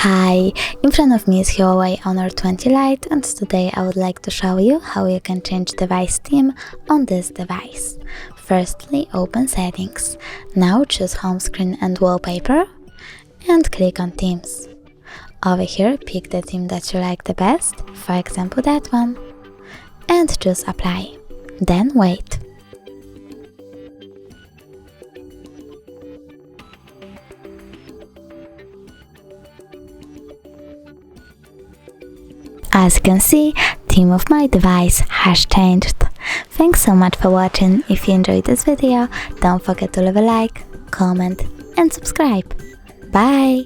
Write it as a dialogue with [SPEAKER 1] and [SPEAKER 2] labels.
[SPEAKER 1] Hi, in front of me is Huawei Honor 20 Lite, and today I would like to show you how you can change device theme on this device. Firstly, open Settings. Now choose Home Screen and Wallpaper and click on Themes. Over here, pick the theme that you like the best, for example that one, and choose Apply. Then wait. As you can see, theme of my device has changed. Thanks so much for watching. If you enjoyed this video, don't forget to leave a like, comment and subscribe. Bye!